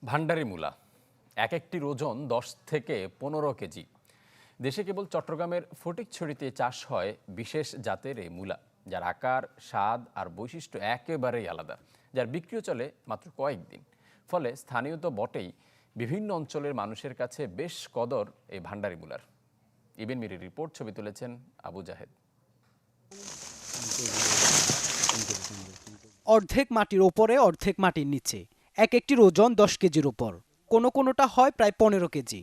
ভান্ডারি মূলা এক একটির ওজন 10 থেকে 15 কেজি। দেশে কেবল চট্টগ্রামের ফটিকছড়িতে চাষ হয় বিশেষ জাতের এই মূলা, যার আকার, স্বাদ আর বৈশিষ্ট্য একেবারেই আলাদা, যার বিক্রিও চলে মাত্র কয়েকদিন। ফলে স্থানীয় তো বটেই, বিভিন্ন অঞ্চলের মানুষের কাছে বেশ কদর এই ভান্ডারি মূলার। ইবেন মিরির রিপোর্ট, ছবি তুলেছেন আবু জাহেদ। অর্ধেক মাটির ওপরে, অর্ধেক মাটির নিচে, এক একটির ওজন 10 কেজির উপর, কোনোটা হয় প্রায় 15 কেজি।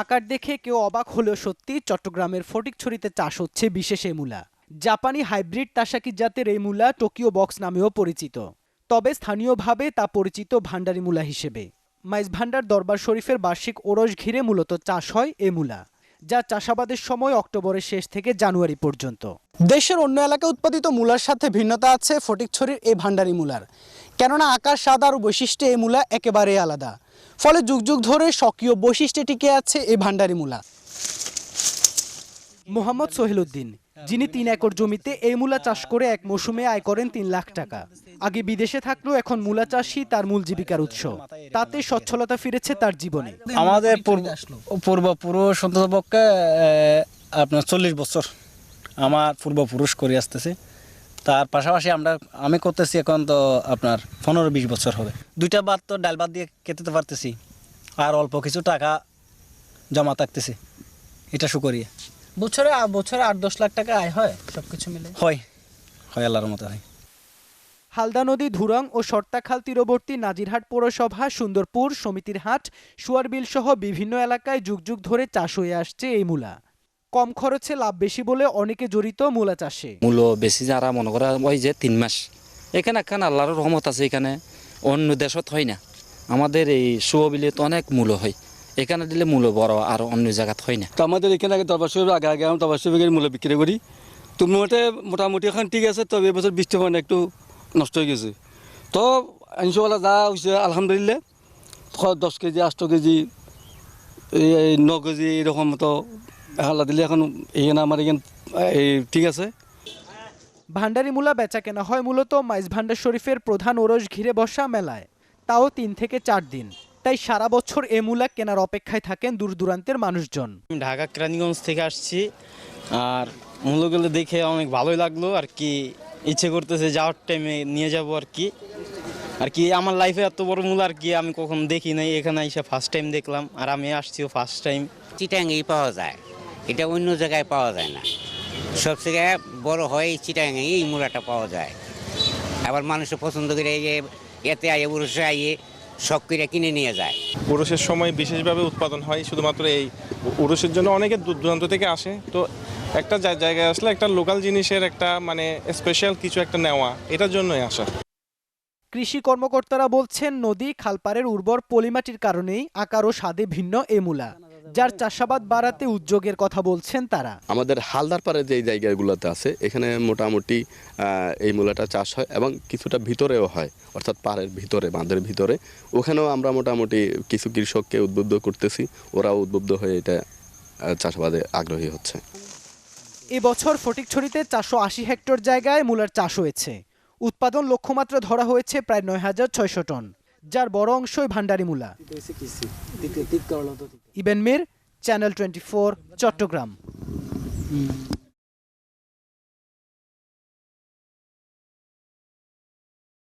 আকার দেখে কেউ অবাক হলেও সত্যি চট্টগ্রামের ফটিকছড়িতে চাষ হচ্ছে বিশেষ এই মূলা। জাপানি হাইব্রিড তাসাকি জাতের এই মূলা টোকিও বক্স নামেও পরিচিত, তবে স্থানীয়ভাবে তা পরিচিত ভান্ডারি মূলা হিসেবে। মাইজ ভান্ডার দরবার শরীফের বার্ষিক ওরস ঘিরে মূলত চাষ হয় এই মূলা, যা চাষাবাদের সময় অক্টোবরের শেষ থেকে জানুয়ারি পর্যন্ত। দেশের অন্য এলাকায় উৎপাদিত মূলার সাথে ভিন্নতা আছে ফটিকছড়ির এই ভান্ডারি মূলার, কেননা আকার, স্বাদ আর বৈশিষ্ট্যে এই মূলা একেবারেই আলাদা। ফলে যুগ যুগ ধরে স্বকীয় বৈশিষ্ট্যে টিকে আছে এই ভান্ডারি মূলা। মোহাম্মদ সোহেলউদ্দিন, যিনি 3 একর জমিতে এই মূলা চাষ করে এক মৌসুমে আয় করেন 3 লাখ টাকা। আগে বিদেশে থাকলেও এখন মূলা চাষই তার মূল জীবিকার উৎস। তাতে সচ্ছলতা ফিরেছে তার জীবনে। আমাদের পূর্বপুরুষ অন্ততপক্ষে আপনার 40 বছর আমার পূর্বপুরুষ করে আসতেছে। তার পাশাপাশি আমি করতেছি এখন তো আপনার 15-20 বছর হবে। 2টা বাদ তো ডাল ভাত দিয়ে খেতে পারতেছি, আর অল্প কিছু টাকা জমা থাকতেছে, এটা শুকরিয়া। বছরে 8-10 লাখ টাকা আয় হয় সবকিছু মিলে? হয় আল্লাহর মতো হয়। হালদা নদী, ধুরং ও শর্তাখাল তীরবর্তী নাজিরহাট পৌরসভা, সুন্দরপুর, সমিতির হাট, সুয়ারবিল সহ বিভিন্ন এলাকায় যুগ যুগ ধরে চাষ হয়ে আসছে এই মূলা। কম খরচে লাভ বেশি বলে অনেকে জড়িত মূলা চাষে। মূল্য বেশি যারা মনে করা ওই যে 3 মাস, এখানে একখান আল্লাহর রহমত আছে। এখানে অন্য দেশত হয় না, আমাদের এই সুবিলে তো অনেক মূল্য হয়, এখানে দিলে মূল্য বড়, আর অন্য জায়গাত হয় না। তো আমাদের এখানে আগে দরবার শরীফ আগে আমি দরবার শরীফের মূল্য বিক্রি করি। তো মোটামুটি এখন ঠিক আছে, তবে এবছর বৃষ্টি হয় না, একটু নষ্ট হয়ে গেছে। তো ইনশাআল্লাহ যা হয়েছে আলহামদুলিল্লাহ, 10 কেজি, 8 কেজি, 9 কেজি এরকম মতো আল্লাহ দিলে এখন এখানে আমার এখানে ঠিক আছে। ভান্ডারি মূলা বেচা কেনা হয় মূলত মাইজ ভান্ডার শরীফের প্রধান ওরস ঘিরে বসা মেলায়, তাও 3 থেকে 4 দিন। তাই সারা বছর এ মূলা কেনার অপেক্ষায় থাকেন দূর দূরান্তের মানুষজন। ঢাকা কেরানীগঞ্জ থেকে আসছি, আর মূলগুলো দেখে অনেক ভালোই লাগলো আর কি। ইচ্ছে করতেছে যাওয়ার টাইমে নিয়ে যাব আর কি। আমার লাইফে এত বড় মূলা আর কি আমি কখনো দেখি নাই, এখানে এসে ফার্স্ট টাইম দেখলাম, আর আমি আসছিও ফার্স্ট টাইম। চিটাঙ্গেই পাওয়া যায়, এটা অন্য জায়গায় পাওয়া যায় না। সব জায়গায় বড় হয় চিটাঙ্গে এই মূলাটা পাওয়া যায়। আবার মানুষও পছন্দ করে এতে আইয়ে উরুষে আইয়ে শখ করে কিনে নিয়ে যায়। উরুষের সময় বিশেষভাবে উৎপাদন হয় শুধুমাত্র এই উরুষের জন্য। অনেকে দূর দূরান্ত থেকে আসে, তো একটা জায়গায় আসলে একটা লোকাল জিনিসের একটা মানে স্পেশাল কিছু একটা নেওয়া, এটার জন্যই আসা। কৃষি কর্মকর্তারা বলছেন, নদী খালপাড়ের উর্বর পলিমাটির কারণেই আকার ও স্বাদে ভিন্ন এ মূলা, যার চাষাবাদ বাড়াতে উদ্যোগের কথা বলছেন তারা। আমাদের হালদার পাড়ে যে জায়গাগুলোতে আছে, এখানে মোটামুটি এই মূলাটা চাষ হয় এবং কিছুটা ভিতরেও হয়, অর্থাৎ পাড়ের ভিতরে, বাঁধের ভিতরে। ওখানেও আমরা মোটামুটি কিছু কৃষককে উদ্বুদ্ধ করতেছি, ওরাও উদ্বুদ্ধ হয়ে এটা চাষাবাদে আগ্রহী হচ্ছে। এবছর ফটিকছড়িতে 480 হেক্টর জায়গায় মূলার চাষ হয়েছে। উৎপাদন লক্ষ্যমাত্রা ধরা হয়েছে প্রায় 9600 টন, যার বড় অংশই ভান্ডারি মূলা। ইবেন মির, চ্যানেল 24, চট্টগ্রাম।